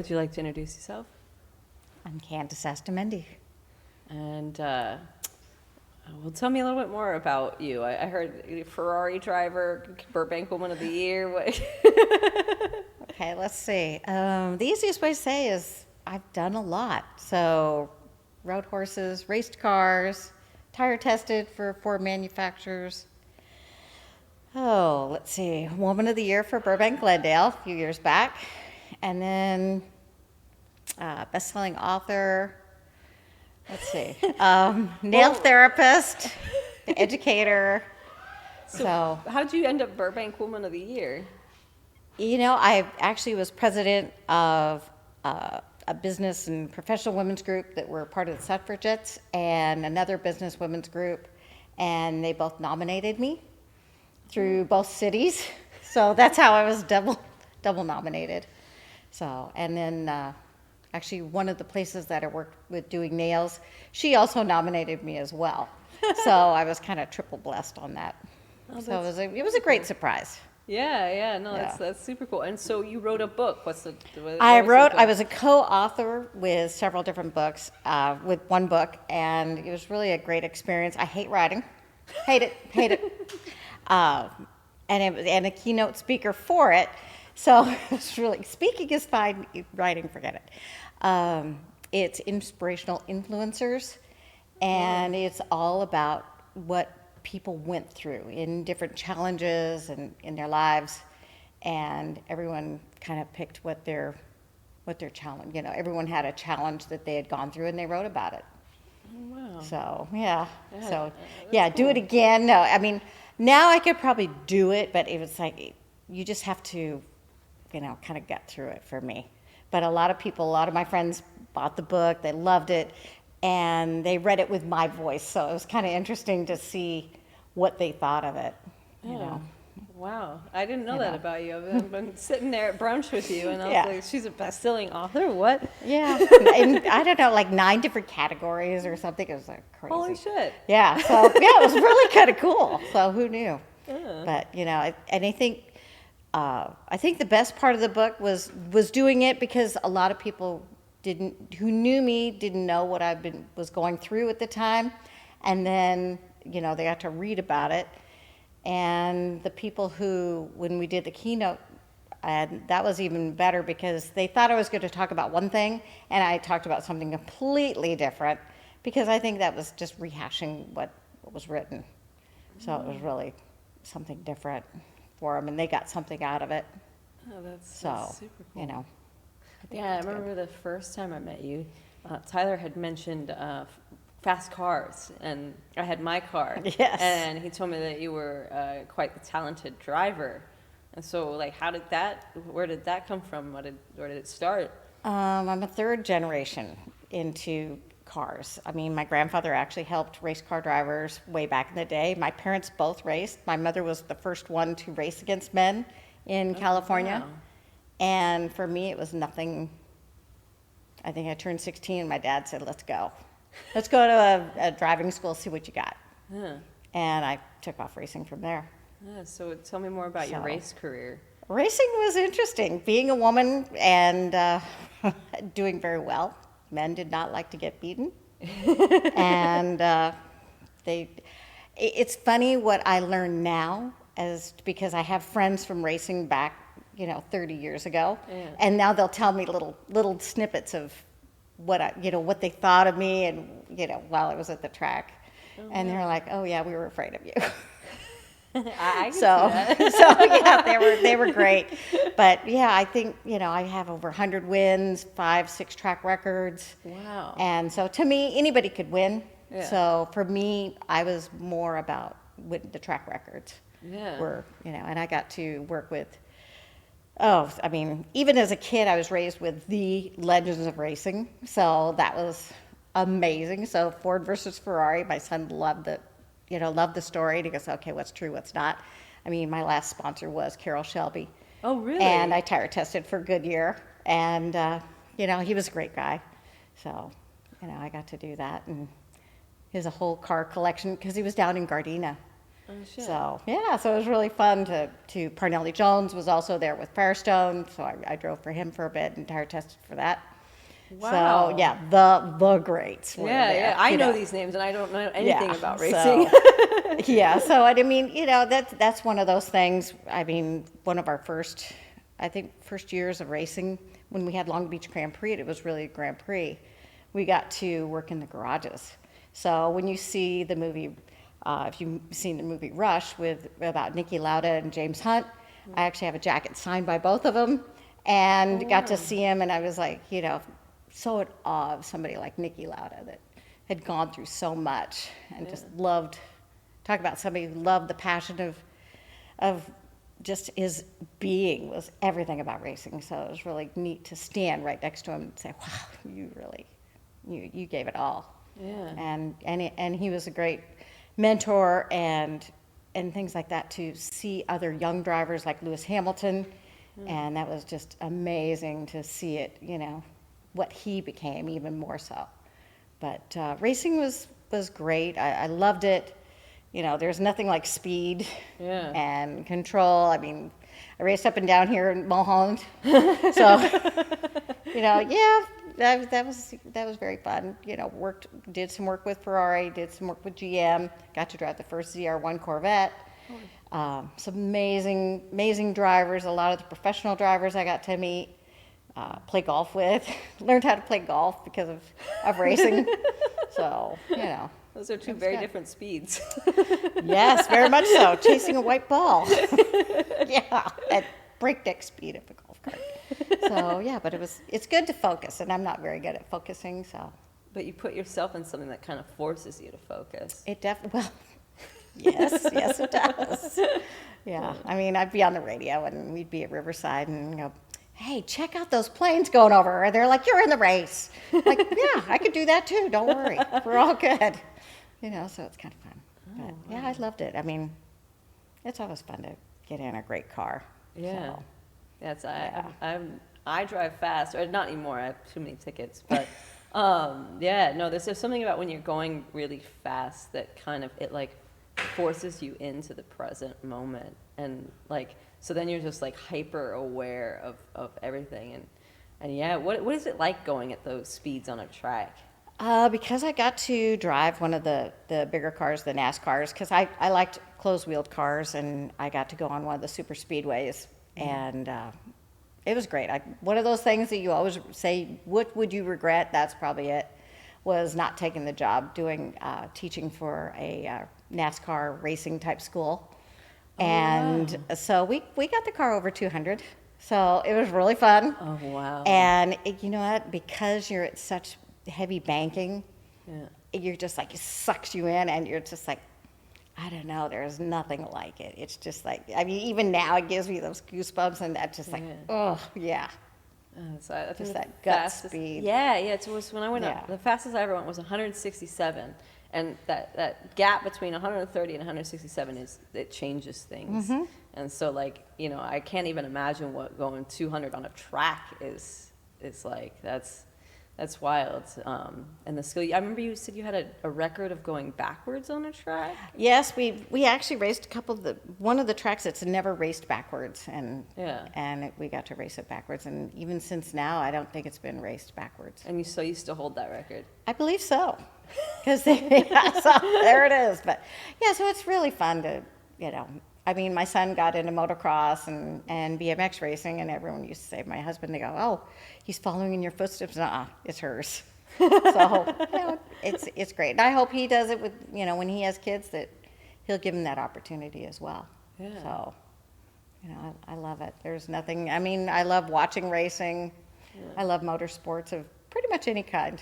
would you like to introduce yourself? I'm Kandice Estamendi. And well, tell me a little bit more about you. I heard Ferrari driver, Burbank Woman of the Year. What? Okay, let's see. The easiest way to say is I've done a lot. So, rode horses, raced cars, tire tested for 4 manufacturers. Oh, let's see. Woman of the Year for Burbank Glendale a few years back. And then best-selling author. Let's see. Nail therapist, educator. So how did you end up Burbank Woman of the Year? You know, I actually was president of a business and professional women's group that were part of the suffragettes and another business women's group, and they both nominated me through both cities. So that's how I was double nominated. So, and then actually one of the places that I worked with doing nails, she also nominated me as well. So I was kind of triple blessed on that. Oh, so it was a great surprise. Yeah, no, that's super cool. And so you wrote a book. I was a co-author with several different books, with one book, and it was really a great experience. I hate writing, hate it. And a keynote speaker for it. So it's really, speaking is fine, writing, forget it. It's inspirational influencers, and it's all about what people went through in different challenges and in their lives, and everyone kind of picked what their challenge, everyone had a challenge that they had gone through, and they wrote about it. Oh, wow. So, cool. Do it again. No, I mean, now I could probably do it, but it was like, you just have to, kind of get through it for me. But a lot of my friends bought the book, they loved it, and they read it with my voice. So it was kind of interesting to see what they thought of it, you know. Wow, I didn't know that about you. I've been sitting there at brunch with you, and I was like, she's a best-selling author? What? Yeah, and I don't know, like 9 different categories or something. It was like crazy. Holy shit. Yeah, so it was really kind of cool. So who knew? Yeah. But, and I think the best part of the book was doing it because a lot of people who knew me didn't know what was going through at the time, and then they got to read about it. And the people who, when we did the keynote, that was even better because they thought I was going to talk about one thing, and I talked about something completely different because I think that was just rehashing what was written. So it was really something different for them, and they got something out of it. Oh, that's super cool. Yeah, I remember the first time I met you, Tyler had mentioned fast cars, and I had my car. Yes. And he told me that you were quite the talented driver. And so, where did that come from? Where did it start? I'm a 3rd generation into cars. I mean, my grandfather actually helped race car drivers way back in the day. My parents both raced. My mother was the first one to race against men in California. Wow. And for me, it was nothing. I think I turned 16, and my dad said, let's go. Let's go to a driving school, see what you got. Yeah. And I took off racing from there. Yeah, so tell me more about your race career. Racing was interesting. Being a woman and doing very well. Men did not like to get beaten. And it's funny what I learn now because I have friends from racing back 30 years ago. Yeah. And now they'll tell me little snippets of what they thought of me and, while I was at the track. Oh, and they're like, oh yeah, we were afraid of you. I can see that. So yeah, they were great. But yeah, I think, I have over 100 wins, 5-6 track records. Wow. And so to me, anybody could win. Yeah. So for me, I was more about the track records. Yeah. And I got to work with, even as a kid, I was raised with the legends of racing. So that was amazing. So Ford versus Ferrari, my son loved it. Loved the story. And he goes, okay, what's true, what's not? I mean, my last sponsor was Carroll Shelby. Oh, really? And I tire tested for Goodyear. And, he was a great guy. So, I got to do that. And he has a whole car collection because he was down in Gardena. Oh, shit. So yeah, so it was really fun to Parnelli Jones was also there with Firestone, so I drove for him for a bit and tire tested for that. Wow. So yeah, the greats were Yeah, there. yeah. I you know these names, and I don't know anything Yeah, about so- racing. Yeah, so I mean, that's one of those things. I mean, one of our first years of racing when we had Long Beach Grand Prix, it was really a Grand Prix. We got to work in the garages. So when you see the movie, if you've seen the movie Rush about Niki Lauda and James Hunt, I actually have a jacket signed by both of them, and got to see him, and I was like, so in awe of somebody like Niki Lauda that had gone through so much and just loved. Talk about somebody who loved the passion of just his being was everything about racing. So it was really neat to stand right next to him and say, "Wow, you really, you gave it all." Yeah. And he was a great mentor and things like that, to see other young drivers like Lewis Hamilton, and that was just amazing to see it. What he became even more so. But racing was great. I loved it. There's nothing like speed and control. I mean, I raced up and down here in Mulholland, so that was very fun. Did some work with Ferrari, did some work with GM. Got to drive the first ZR1 Corvette. Some amazing drivers. A lot of the professional drivers I got to meet, play golf with. Learned how to play golf because of racing. So Those are two very different speeds. Yes, very much so. Chasing a white ball. Yeah, at breakneck speed of a golf cart. So yeah, but it's good to focus, and I'm not very good at focusing, so. But you put yourself in something that kind of forces you to focus. It definitely, yes, it does. Yeah, I mean, I'd be on the radio, and we'd be at Riverside, and go, "Hey, check out those planes going over." And they're like, "You're in the race." Like, yeah, I could do that too. Don't worry, we're all good. So it's kind of fun. But yeah, I loved it. I mean, it's always fun to get in a great car. Yeah. So, That's yeah. I drive fast, or not anymore. I have too many tickets, but there's something about when you're going really fast that kind of it like forces you into the present moment, and like so then you're just like hyper aware of everything, and yeah, what is it like going at those speeds on a track? Because I got to drive one of the bigger cars, the NASCARs, because I liked closed-wheeled cars, and I got to go on one of the super speedways, and it was great. One of those things that you always say, what would you regret? That's probably it, was not taking the job doing teaching for a NASCAR racing type school. And so we got the car over 200, so it was really fun. Oh, wow. And you know what? Because you're at such heavy banking, you're just like, it sucks you in, and you're just like, I don't know, there's nothing like it. It's just like, I mean, even now it gives me those goosebumps, and that's just like, oh yeah. So I think Just the that gut fastest- speed. Yeah, it was when I went Yeah. up. The fastest I ever went was 167, and that gap between 130 and 167 it changes things. Mm-hmm. And so like I can't even imagine what going 200 on a track is like. That's wild. And the skill. I remember you said you had a record of going backwards on a track. Yes, we actually raced one of the tracks that's never raced backwards, and we got to race it backwards, and even since now, I don't think it's been raced backwards. And you still hold that record. I believe so, because so there it is. But yeah, so it's really fun to I mean, my son got into motocross and BMX racing, and everyone used to say, my husband, they go, "Oh, he's following in your footsteps." It's hers. So, it's great. And I hope he does it with, when he has kids, that he'll give them that opportunity as well. Yeah. So, I love it. There's nothing, I mean, I love watching racing. Yeah. I love motorsports of pretty much any kind.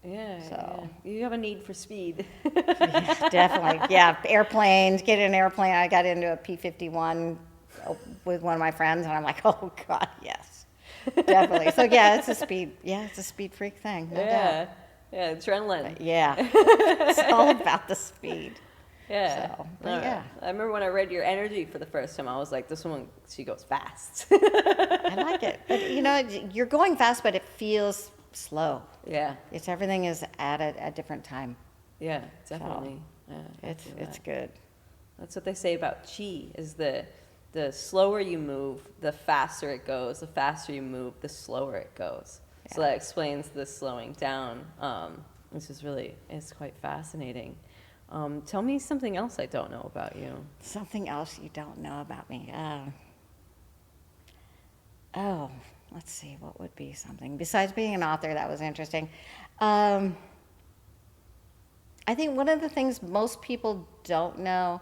Yeah, So. yeah. You have a need for speed. Yeah, definitely. Yeah, airplanes, get in an airplane. I got into a P-51 with one of my friends, and I'm like, oh, God, yes. Definitely. So, yeah, it's a speed freak thing, no doubt. Yeah, adrenaline. Yeah, it's all about the speed. Yeah. So, but yeah. I remember when I read your energy for the first time, I was like, this woman, she goes fast. I like it. But, you're going fast, but it feels slow. Yeah. Everything is at a different time. Yeah, definitely. So, it's good. That's what they say about chi, is the slower you move, the faster it goes. The faster you move, the slower it goes. Yeah. So that explains the slowing down. This is really, it's quite fascinating. Tell me something else I don't know about you. Something else you don't know about me. Oh, let's see, what would be something? Besides being an author, that was interesting. I think one of the things most people don't know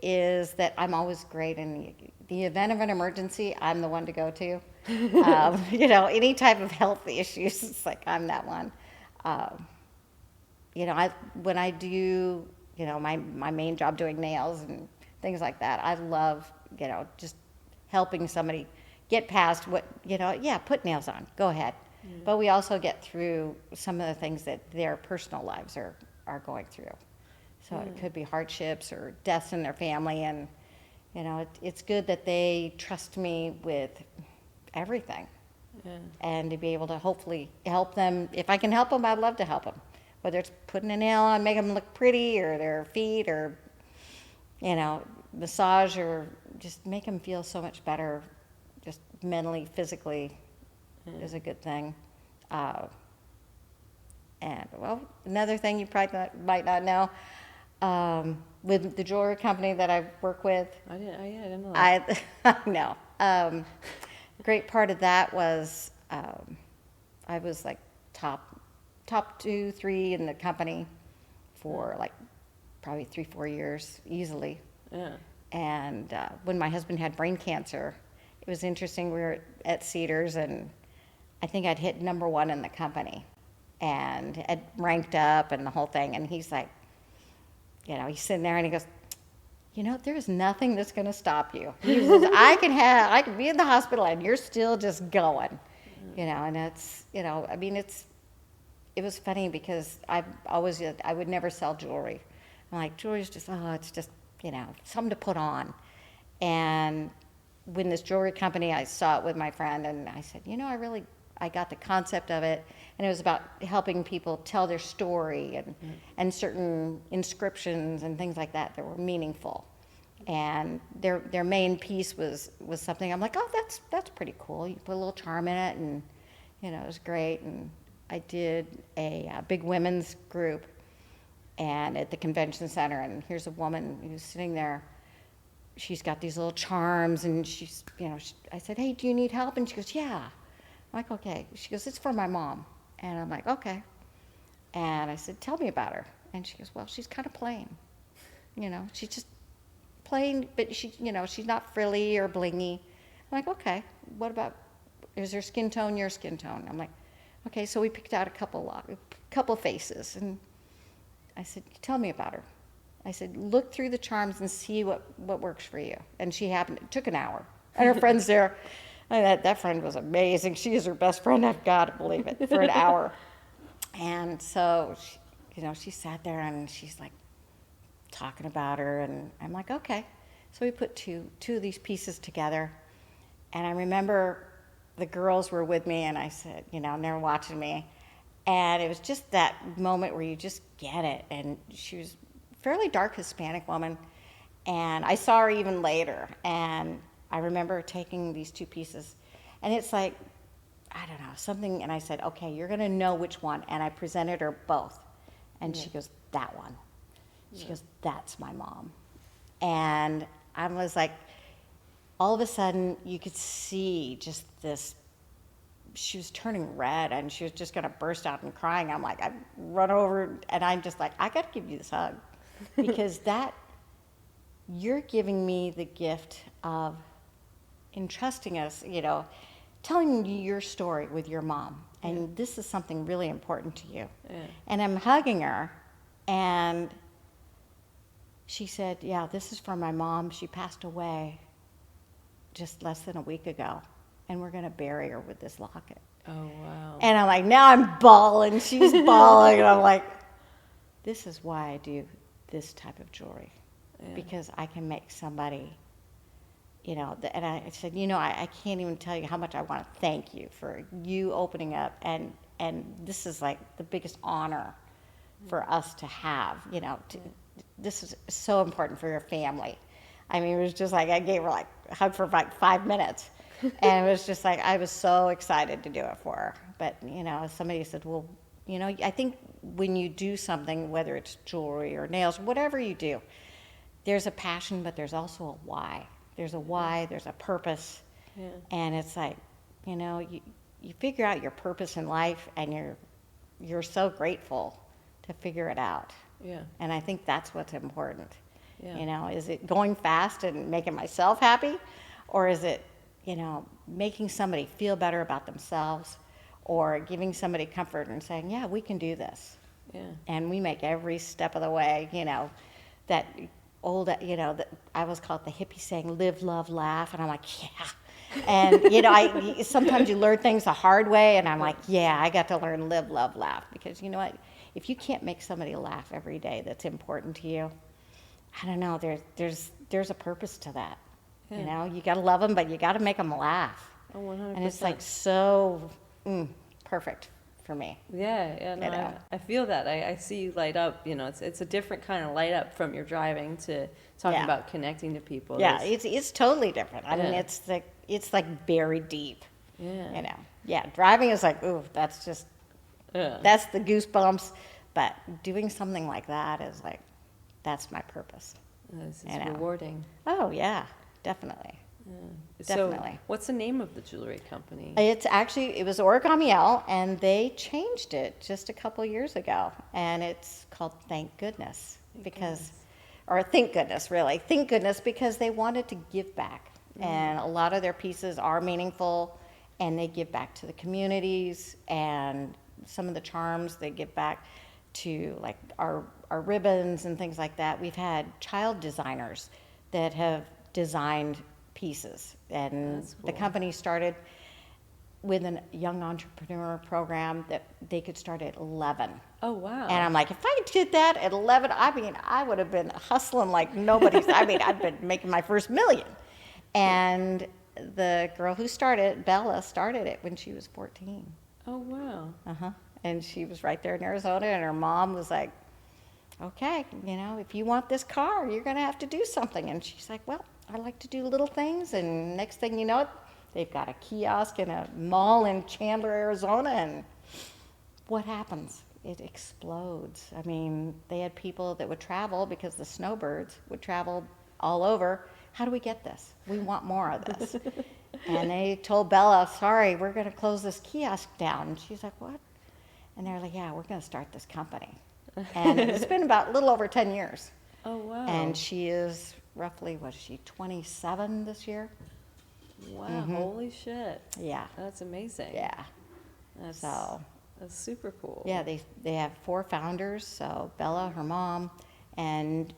is that I'm always great in the event of an emergency. I'm the one to go to. Any type of health issues, it's like I'm that one. When I do, my main job doing nails and things like that, I love, just helping somebody get past put nails on, go ahead. Mm. But we also get through some of the things that their personal lives are going through. So it could be hardships or deaths in their family, and it's good that they trust me with everything. Yeah. And to be able to hopefully help them. If I can help them, I'd love to help them. Whether it's putting a nail on, make them look pretty, or their feet, or massage, or just make them feel so much better, just mentally, physically, is a good thing. And another thing you probably might not know, with the jewelry company that I work with. I didn't know that. I know. Great part of that was I was like top 2, 3 in the company for like probably 3-4 years easily. Yeah. And when my husband had brain cancer, it was interesting. We were at Cedars, and I think I'd hit number 1 in the company, and had ranked up and the whole thing. And he's like, he's sitting there and he goes, there's nothing that's going to stop you. He says, I can be in the hospital and you're still just going, and it's, it was funny because I would never sell jewelry. I'm like, jewelry's just, it's just, something to put on. And when this jewelry company, I saw it with my friend, and I said, I got the concept of it, and it was about helping people tell their story and certain inscriptions and things like that were meaningful. And their main piece was something I'm like, that's pretty cool. You put a little charm in it, and it was great. And I did a big women's group, and at the convention center, and here's a woman who's sitting there. She's got these little charms, and she's, I said, hey, do you need help? And she goes, yeah. I'm like, okay. She goes, it's for my mom. And I'm like, okay. And I said, tell me about her. And she goes, well, she's kind of plain. She's just plain, but she's not frilly or blingy. I'm like, okay. What about, is her skin tone your skin tone? I'm like, okay. So we picked out a couple faces, and I said, tell me about her. I said, look through the charms and see what works for you. And it took an hour. And her friend's there. And that friend was amazing. She is her best friend. I've got to believe it, for an hour. And so, she sat there and she's like talking about her. And I'm like, okay. So we put two of these pieces together. And I remember the girls were with me, and I said, and they were watching me. And it was just that moment where you just get it. And she was a fairly dark Hispanic woman. And I saw her even later. And I remember taking these 2 pieces, and it's like, I don't know, something, and I said, okay, you're going to know which one. And I presented her both. And she goes, that one. She goes, that's my mom. And I was like, all of a sudden, you could see just this, she was turning red, and she was just going to burst out and crying. I'm like, I run over, and I'm just like, I got to give you this hug. Because you're giving me the gift of entrusting us, telling you your story with your mom. And this is something really important to you. Yeah. And I'm hugging her, and she said, yeah, this is for my mom. She passed away just less than a week ago, and we're going to bury her with this locket. Oh, wow. And I'm like, now I'm bawling. She's bawling. And I'm like, this is why I do this type of jewelry. Yeah. Because I can make somebody, and I said, I can't even tell you how much I want to thank you for you opening up, and this is like the biggest honor for us to have, this is so important for your family. I mean, it was just like, I gave her like a hug for like 5 minutes. And it was just like, I was so excited to do it for her. But, you know, somebody said, well, you know, I think when you do something, whether it's jewelry or nails, whatever you do, there's a passion, but there's also a why. There's a why, there's a purpose. Yeah. And it's like, you know, you figure out your purpose in life, and you're so grateful to figure it out. Yeah. And I think that's what's important. Yeah. You know, is it going fast and making myself happy, or is it, you know, making somebody feel better about themselves, or giving somebody comfort and saying, yeah, we can do this. Yeah. And we make every step of the way, you know, that old, you know, that I always call it the hippie saying, live, love, laugh. And I'm like, yeah. And, you know, sometimes you learn things the hard way, and I'm like, yeah, I got to learn live, love, laugh. Because you know what? If you can't make somebody laugh every day that's important to you, I don't know, there's a purpose to that. Yeah. You know, you got to love them, but you got to make them laugh. Oh, 100%. And it's like so perfect for me. Yeah, no, You know. I feel that. I see you light up. You know, it's a different kind of light up from your driving to talking Yeah. about connecting to people. Yeah, There's- it's totally different. I mean, Yeah. it's like buried deep. yeah, You know, yeah, driving is like, ooh, that's just, yeah. that's the goosebumps. But doing something like that is like, that's my purpose. It's you know. rewarding. Oh yeah, definitely. Definitely. So, what's the name of the jewelry company? It's actually, it was Origamiel, and they changed it just a couple years ago, and it's called Thank Goodness, because, or Thank Goodness, really. Thank Goodness, because they wanted to give back, and a lot of their pieces are meaningful, and they give back to the communities, and some of the charms they give back to, like our ribbons and things like that. We've had child designers that have designed pieces, and That's the cool. company started with a young entrepreneur program that they could start at 11. Oh wow! And I'm like, if I did that at 11, I mean, I would have been hustling like nobody's. I mean, I'd been making my first million. And the girl who started, Bella, started it when she was 14. Oh wow! Uh-huh. And she was right there in Arizona, and her mom was like, okay, you know, if you want this car, you're going to have to do something. And she's like, well, I like to do little things. And next thing you know it, they've got a kiosk in a mall in Chandler, Arizona. And what happens? It explodes. I mean, they had people that would travel because the snowbirds would travel all over. How do we get this? We want more of this. And they told Bella, sorry, we're going to close this kiosk down. And she's like, what? And they're like, yeah, we're going to start this company. And it's been about a little over 10 years. Oh wow! And she is roughly, what is she, 27 this year? Wow! Holy shit! Yeah, That's amazing. yeah. That's So, that's super cool. yeah, they have 4 founders. So Bella, her mom, and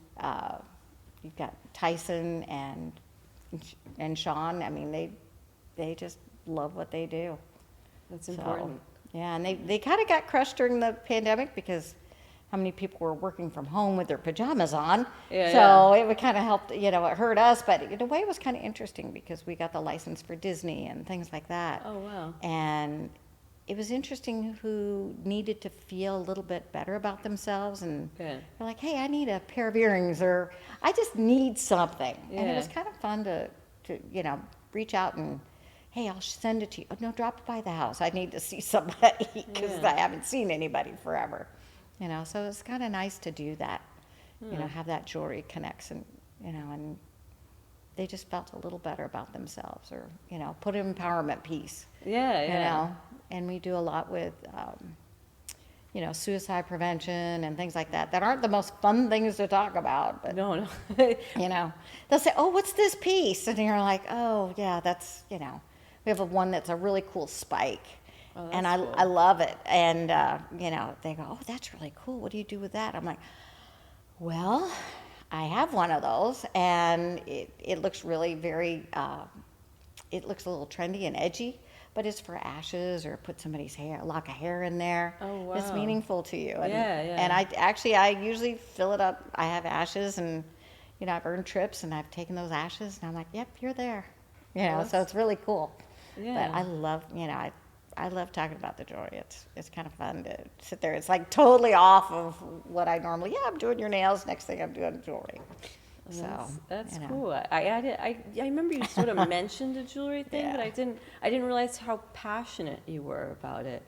you've got Tyson and Sean. I mean, they just love what they do. That's So, important. yeah, and they kind of got crushed during the pandemic because how many people were working from home with their pajamas on. Yeah, so it would kind of help, you know, it hurt us, but in a way it was kind of interesting because we got the license for Disney and things like that. Oh wow! And it was interesting who needed to feel a little bit better about themselves, and Yeah. they're like, hey, I need a pair of earrings, or I just need something. And it Yeah. was kind of fun to you know, reach out and, hey, I'll send it to you. Oh, no, drop it by the house. I need to see somebody because Yeah. I haven't seen anybody forever. You know, so it's kind of nice to do that, you know, have that jewelry connection, you know, and they just felt a little better about themselves, or, you know, put an empowerment piece, Yeah, you yeah. know. And we do a lot with, you know, suicide prevention and things like that aren't the most fun things to talk about, but, No. you know, they'll say, oh, what's this piece? And you're like, oh, yeah, that's, you know, we have one that's a really cool spike. Oh, And that's I cool. love it. And, you know, they go, oh, that's really cool. What do you do with that? I'm like, well, I have one of those, and it looks really very, it looks a little trendy and edgy, but it's for ashes, or put somebody's hair, a lock of hair in there. Oh, It's wow. meaningful to you. And, Yeah, yeah. And I usually fill it up. I have ashes, and, you know, I've earned trips, and I've taken those ashes, and I'm like, yep, you're there. You know, so That's- it's really cool. Yeah. But I love, you know, I love talking about the jewelry. It's kind of fun to sit there. It's like totally off of what I normally. Yeah, I'm doing your nails. Next thing I'm doing jewelry. So That's you know. cool. I remember you sort of mentioned a jewelry thing, but Yeah. I didn't realize how passionate you were about it.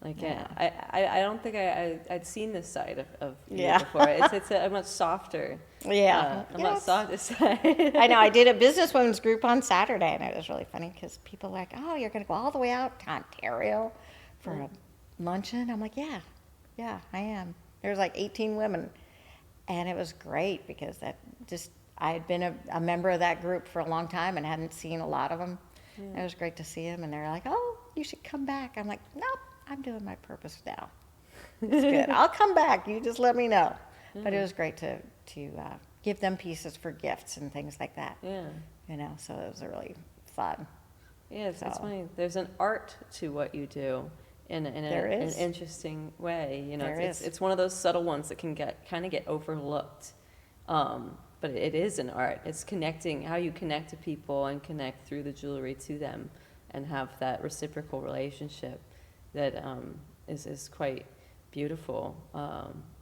Like Yeah. I don't think I'd seen this side of you Yeah. before. It's a much softer. Yeah. A Yeah, much it's- softer side. I know. I did a businesswomen's group on Saturday, and it was really funny because people were like, "Oh, you're going to go all the way out to Ontario for a luncheon?" I'm like, "Yeah, I am." There was like 18 women, and it was great because I had been a member of that group for a long time and hadn't seen a lot of them. It was great to see them, and they're like, "Oh, you should come back." I'm like, "Nope, I'm doing my purpose now. It's good. I'll come back. You just let me know." But it was great to give them pieces for gifts and things like that. Yeah. You know, so it was really fun. Yeah, it's So. funny. There's an art to what you do There an is. interesting way. You know, There is. it's one of those subtle ones that can kind of get overlooked. But it is an art. It's connecting, how you connect to people and connect through the jewelry to them and have that reciprocal relationship that is quite beautiful.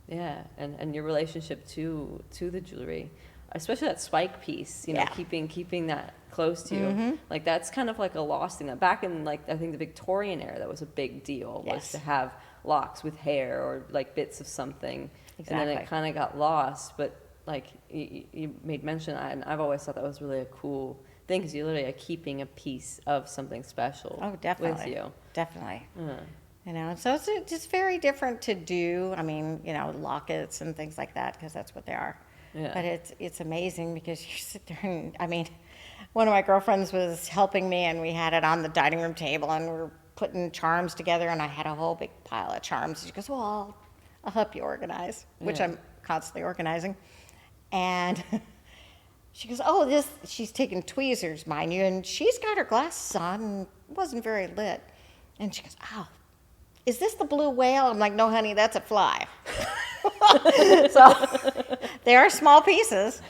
Yeah, and your relationship to the jewelry, especially that spike piece, you know, Yeah. keeping that close to you. Like that's kind of like a lost thing. Back in like I think the Victorian era, that was a big deal, was Yes. to have locks with hair or like bits of something. And then Exactly. it kind of got lost. But like you made mention, and I've always thought that was really a cool thing because you're literally keeping a piece of something special Oh, definitely. with you. Definitely. Yeah. You know, and so it's just very different to do. I mean, you know, lockets and things like that, because that's what they are. Yeah. But it's amazing because you sit there and, I mean, one of my girlfriends was helping me, and we had it on the dining room table, and we were putting charms together, and I had a whole big pile of charms. She goes, "Well, I'll help you organize," which Yeah. I'm constantly organizing. And she goes, "Oh, she's taking tweezers, mind you, and she's got her glasses on, and it wasn't very lit." And she goes, "Oh, is this the blue whale?" I'm like, "No, honey, that's a fly." So they are small pieces.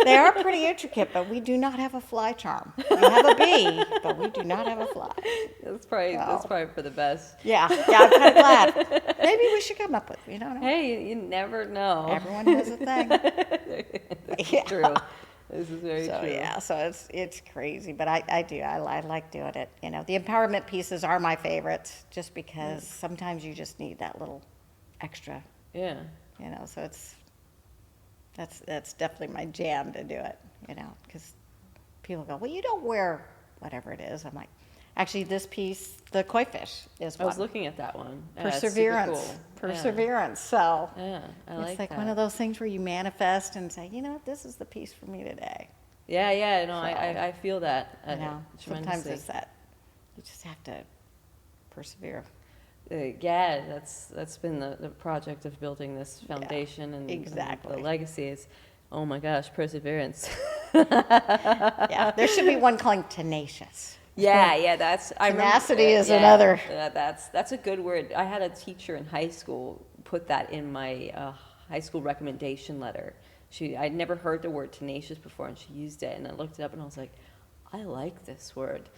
They are pretty intricate, but we do not have a fly charm. We have a bee, but we do not have a fly. That's probably for the best. Yeah, I'm kind of glad. Maybe we should come up with, you know. Hey, you never know. Everyone has a thing. This Yeah. is true. This is very So true. yeah, so it's crazy, but I like doing it. You know, the empowerment pieces are my favorites, just because sometimes you just need that little extra. Yeah. You know, so that's definitely my jam to do it. You know, because people go, "Well, you don't wear whatever it is." I'm like, actually, this piece, the koi fish, is I was one. looking at that one. Yeah, it's super Perseverance, cool. perseverance. So Yeah, I it's like that. one of those things where you manifest and say, "You know, this is the piece for me today." Yeah, no, So, I feel that. You know, sometimes tremendously. it's that you just have to persevere. Yeah, that's been the project of building this foundation and exactly. the legacy is, oh my gosh, perseverance. Yeah, there should be one calling tenacious. Yeah, that's I remember- Tenacity is yeah, another. That's a good word. I had a teacher in high school put that in my high school recommendation letter. I'd never heard the word tenacious before, and she used it, and I looked it up, and I was like, I like this word.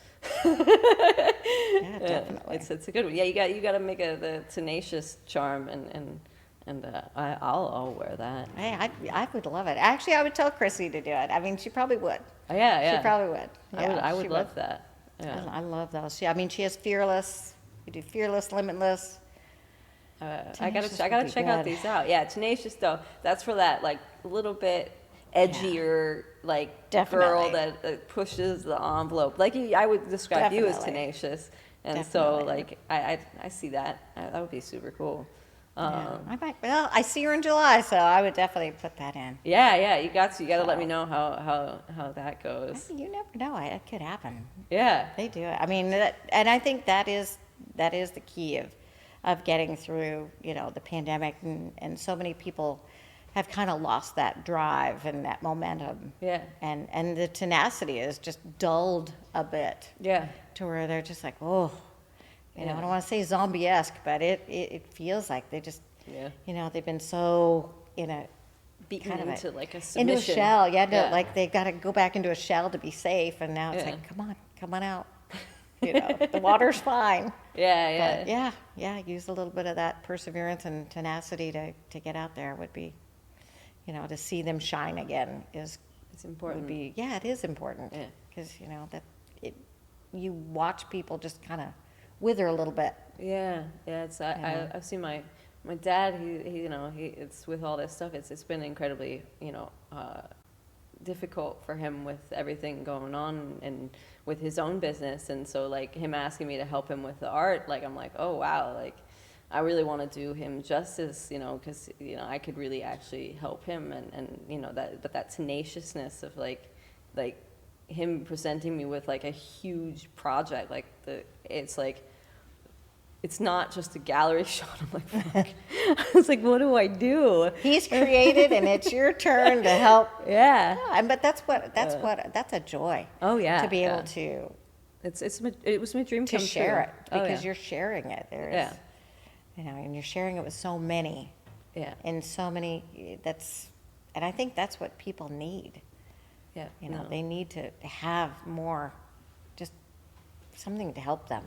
Yeah, definitely. It's a good one. Yeah, you got to make the tenacious charm, and I'll wear that. Hey, I would love it. Actually, I would tell Chrissy to do it. I mean, she probably would. Yeah. She probably would. I Yeah, would she love that. Yeah. I love those. I mean, she has Fearless. We do Fearless, Limitless. I Tenacious gotta would be check out good. these out. Yeah, tenacious though. That's for that like a little bit edgier like girl Definitely. that pushes the envelope. Like I would describe you as Definitely. tenacious, and so Definitely. like I see that. That would be super cool. Yeah, I might. Well, I see her in July, so I would definitely put that in. Yeah, you got to let me So. know how that goes. You never know. It could happen. Yeah, They do it. I mean, and I think that is the key of getting through, you know, the pandemic, and so many people have kind of lost that drive and that momentum. Yeah. And the tenacity is just dulled a bit yeah. to where they're just like, oh, you know, I Yeah. don't want to say zombie-esque, but it feels like they just, Yeah. you know, they've been so Beaten kind of into like a into submission. a shell. Yeah, no, like they got to go back into a shell to be safe, and now it's Yeah. like, come on out. The water's fine. Yeah, But yeah, use a little bit of that perseverance and tenacity to get out there would be, to see them shine again it's important. would be, it is important. Yeah. Because, that you watch people just kind of wither a little bit. Yeah, it's I've seen my dad. He it's with all this stuff. It's been incredibly difficult for him with everything going on and with his own business. And so like him asking me to help him with the art, like I'm like, oh wow, like I really want to do him justice, because I could really actually help him and that tenaciousness of like him presenting me with like a huge project, like it's not just a gallery shot. I'm like, fuck. I was like, what do I do? He's created, and it's your turn to help. Yeah. But that's a joy. Oh yeah. To be able to. It was my dream come true. To share it because yeah. you're sharing it. Yeah. And you're sharing it with so many. Yeah. And so many. And I think that's what people need. Yeah. They need to have more, just something to help them.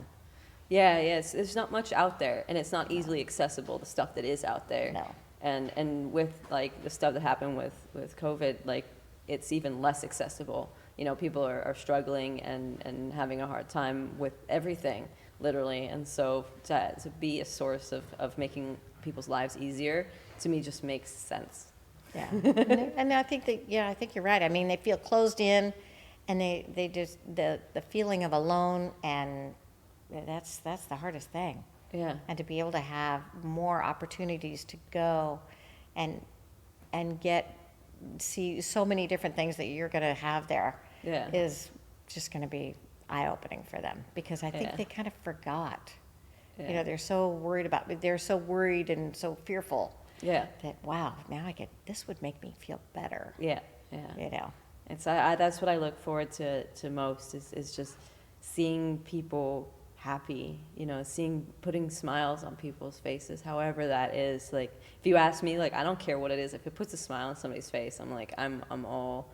Yeah, there's not much out there, and it's not easily accessible, the stuff that is out there. No. And with like the stuff that happened with COVID, like it's even less accessible. People are struggling and having a hard time with everything, literally. And so to be a source of making people's lives easier, to me just makes sense. Yeah. And I think I think you're right. I mean, they feel closed in, and they just, the feeling of alone, and that's the hardest thing. Yeah. And to be able to have more opportunities to go and see so many different things that you're going to have there is just going to be eye-opening for them, because I think they kind of forgot. Yeah. They're so worried and so fearful. Yeah. That, wow, now this would make me feel better. Yeah. It's that's what I look forward to most is just seeing people happy, putting smiles on people's faces, however that is. Like, if you ask me, like, I don't care what it is. If it puts a smile on somebody's face, I'm like, I'm all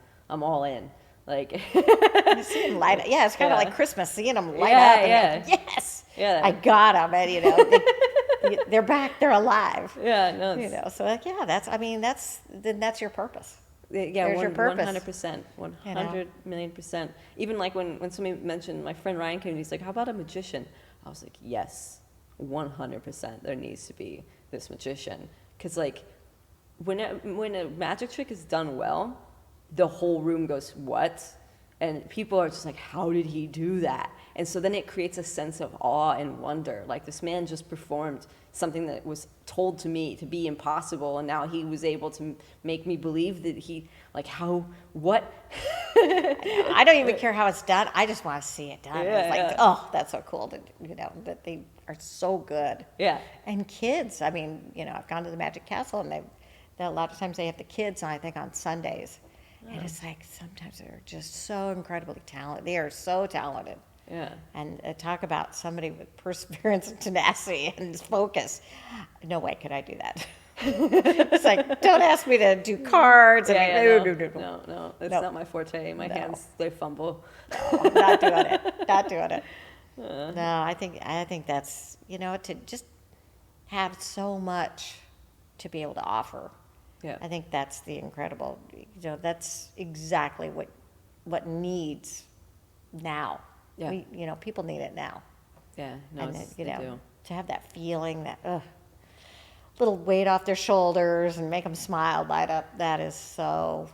in. Like, you see them light up. Yeah, it's kind of like Christmas, seeing them light up. And like, yes, I got them, and they're back, they're alive. Yeah, no, so like, that's your purpose. Yeah, There's your purpose. 100%, 100 million%. Even like when somebody mentioned, my friend Ryan came, he's like, how about a magician? I was like, yes, 100%. There needs to be this magician. Because like, when a magic trick is done well, the whole room goes, what? And people are just like, how did he do that? And so then it creates a sense of awe and wonder. Like, this man just performed something that was told to me to be impossible, and now he was able to make me believe that what? I don't even care how it's done. I just want to see it done. It's like, oh, that's so cool that they are so good. Yeah. And kids, I've gone to the Magic Castle, and a lot of times they have the kids on, I think, on Sundays. Oh. And it's like, sometimes they're just so incredibly talented. They are so talented. Yeah. And talk about somebody with perseverance and tenacity and focus. No way could I do that. It's like, don't ask me to do cards. No. That's not my forte. My hands, they fumble. No, I'm not doing it. Not doing it. No, I think that's, to just have so much to be able to offer. Yeah. I think that's the incredible, that's exactly what needs now. Yeah. People need it now. Yeah, no, they do. To have that feeling, that little weight off their shoulders and make them smile, light up, that is so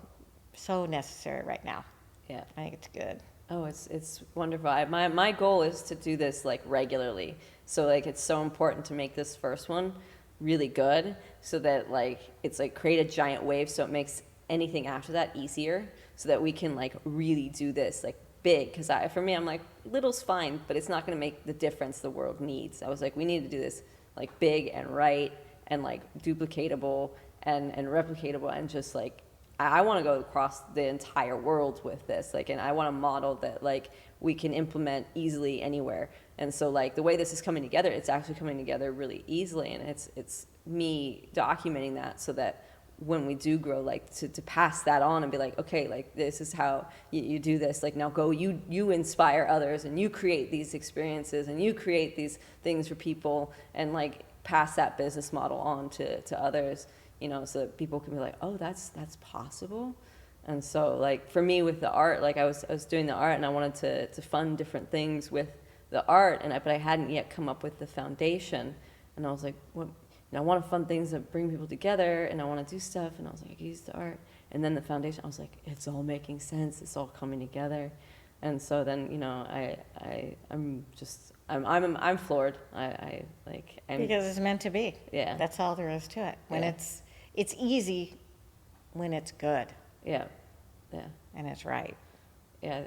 necessary right now. Yeah. I think it's good. Oh, it's wonderful. My goal is to do this like regularly. So like, it's so important to make this first one really good, so that like it's like create a giant wave, so it makes anything after that easier, so that we can like really do this like big. Because for me, I'm like, little's fine, but it's not going to make the difference the world needs. I was like, we need to do this like big and right and like duplicatable and replicatable, and just like I want to go across the entire world with this, like, and I want a model that like we can implement easily anywhere. And so like the way this is coming together, it's actually coming together really easily, and it's me documenting that, so that when we do grow, like to pass that on and be like, okay, like this is how you do this. Like now go, you inspire others and you create these experiences and you create these things for people and like pass that business model on to others, you know, so that people can be like, oh, that's possible. And so like for me with the art, like I was doing the art and I wanted to fund different things with the art, but I hadn't yet come up with the foundation. And I was like, what? And I want to fund things that bring people together, and I want to do stuff. And I was like, I can use the art. And then the foundation, I was like, it's all making sense. It's all coming together. And so then, you know, I'm floored. I'm Because it's meant to be. Yeah. That's all there is to it. When Yeah. it's easy when it's good Yeah, yeah, and it's right. yeah.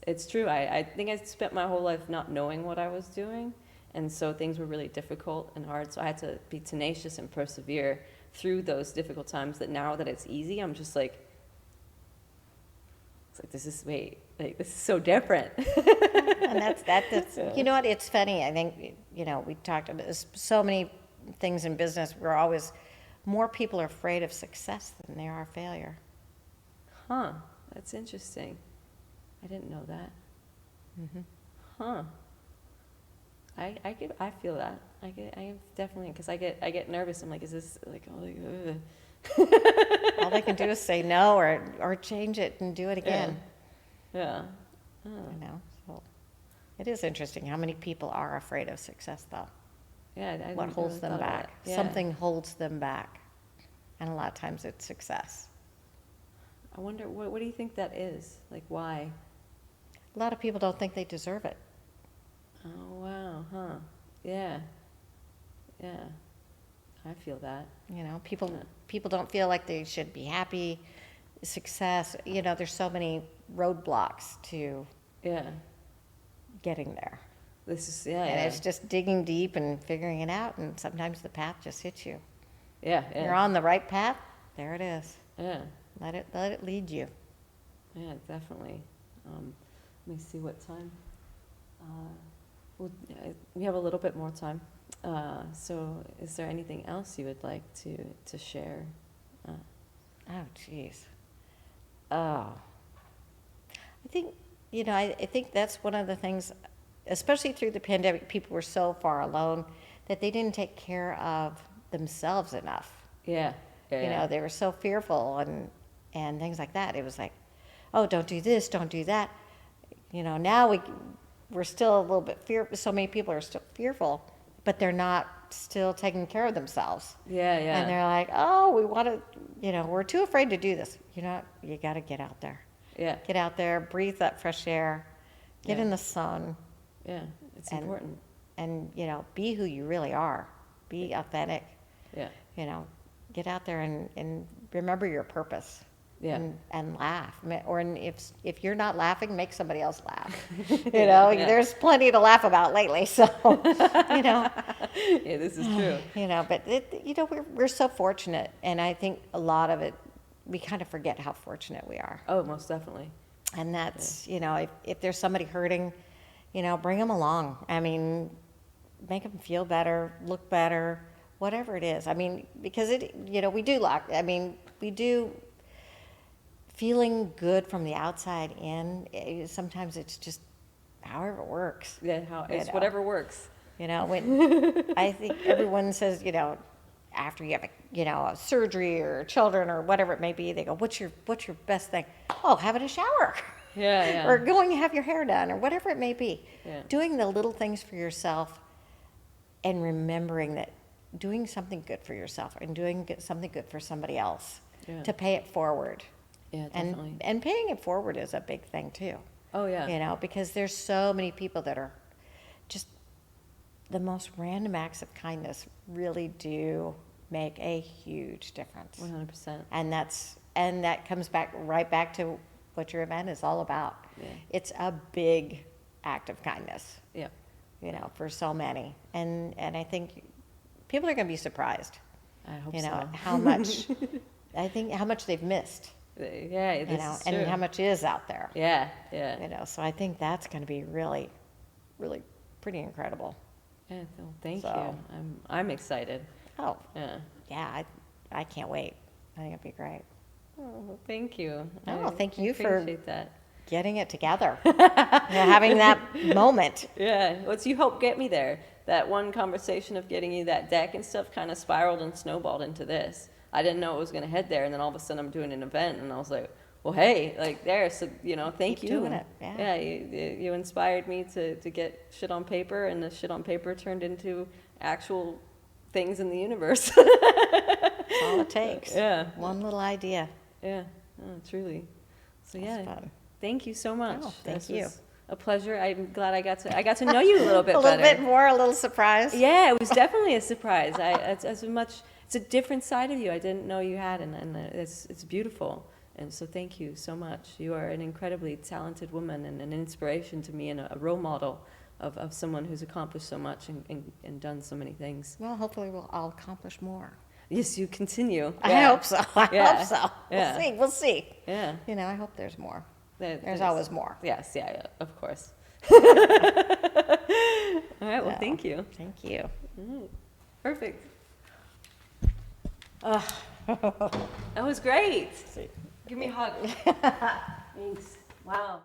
It's true. I think I spent my whole life not knowing what I was doing. And so things were really difficult and hard. So I had to be tenacious and persevere through those difficult times, that now that it's easy, I'm just like, it's like, this is so different. And that's Yeah. you know what, it's funny. I think, you know, we talked about this, so many things in business. We're always, more people are afraid of success than they are failure. Huh, that's interesting. I didn't know that. Mm-hmm. Huh. I feel that. I definitely, because I get nervous. I'm like, is this like, oh, like, All they can do is say no or change it and do it again. Yeah. Oh. You know, so it is interesting how many people are afraid of success, though. Yeah. I What never holds really them thought about back? it. Yeah. Something holds them back, and a lot of times it's success. I wonder, what do you think that is? Like, why? A lot of people don't think they deserve it. Oh, wow. Huh. Yeah. Yeah. I feel that. You know, people don't feel like they should be happy, success. You know, there's so many roadblocks to Yeah. getting there. This is, yeah. And Yeah. it's just digging deep and figuring it out, and sometimes the path just hits you. Yeah. Yeah. You're on the right path, there it is. Yeah. Let it lead you. Yeah, definitely. Let me see what time. We have a little bit more time. So is there anything else you would like to share? Oh, geez. Oh. I think, you know, I think that's one of the things, especially through the pandemic, people were so far alone that they didn't take care of themselves enough. Yeah. Yeah. You know, they were so fearful and things like that. It was like, oh, don't do this, don't do that. You know, now we're still a little bit fearful. So many people are still fearful, but they're not still taking care of themselves. Yeah. Yeah. And they're like, oh, we want to, you know, we're too afraid to do this. You know, you got to get out there. Yeah. Get out there, breathe that fresh air, get Yeah. in the sun, Yeah. It's and- important. and, you know, be who you really are. Be authentic. Yeah. You know, get out there and remember your purpose. Yeah. And laugh. Or if you're not laughing, make somebody else laugh. You know, Yeah. there's plenty to laugh about lately. So, you know, Yeah, this is true. you know, but you know, we're so fortunate, and I think a lot of it, we kind of forget how fortunate we are. Oh, most definitely. And that's, you know, if there's somebody hurting, you know, bring them along. I mean, make them feel better, look better, whatever it is. I mean, because you know, we do feeling good from the outside in. Sometimes it's just however it works. Yeah, it's know. whatever works. You know, when I think everyone says, you know, after you have a surgery or children or whatever it may be, they go, what's your best thing? Oh, having a shower. Yeah, yeah. Or going to have your hair done, or whatever it may be. Yeah. Doing the little things for yourself, and remembering that doing something good for yourself and doing something good for somebody else, Yeah. to pay it forward. Yeah, definitely. And paying it forward is a big thing too. Oh, yeah. You know, because there's so many people that are just, the most random acts of kindness really do make a huge difference. 100%. And that comes right back to what your event is all about. Yeah. It's a big act of kindness, Yeah. you know, for so many. And I think people are going to be surprised, I hope you know, so. how much, I think how much they've missed, Yeah, you this know, is true. and how much is out there, Yeah, yeah. you know. So I think that's going to be really, really pretty incredible. Yeah, well, thank So- you. I'm excited. Oh, Yeah. yeah, I can't wait. I think it'd be great. Oh, well, thank you. Oh, I thank you for appreciate that. getting it together. Having that moment. Yeah, what's you helped get me there. That one conversation of getting you that deck and stuff kind of spiraled and snowballed into this. I didn't know it was going to head there, and then all of a sudden I'm doing an event, and I was like, well, hey, like there, so, you know, thank Keep you. doing it, yeah. Yeah, you inspired me to get shit on paper, and the shit on paper turned into actual things in the universe. That's all it takes. Yeah. One little idea. Yeah, oh, truly. So That's yeah, fun. thank you so much. Oh, thank This you. was a pleasure. I'm glad I got to know you a little bit A little better. bit more, a little surprise. Yeah, it was definitely a surprise. It's a different side of you I didn't know you had, and it's beautiful. And so thank you so much. You are an incredibly talented woman and an inspiration to me and a role model of someone who's accomplished so much and done so many things. Well, hopefully I'll accomplish more. Yes, you continue. I Yeah. hope so. I Yeah. hope so. Yeah. We'll see. We'll see. Yeah. You know, I hope there's more. There's There's always more. Yes, yeah, of course. All right, well, So, thank you. Thank you. Perfect. That was great. Give me a hug. Thanks. Wow.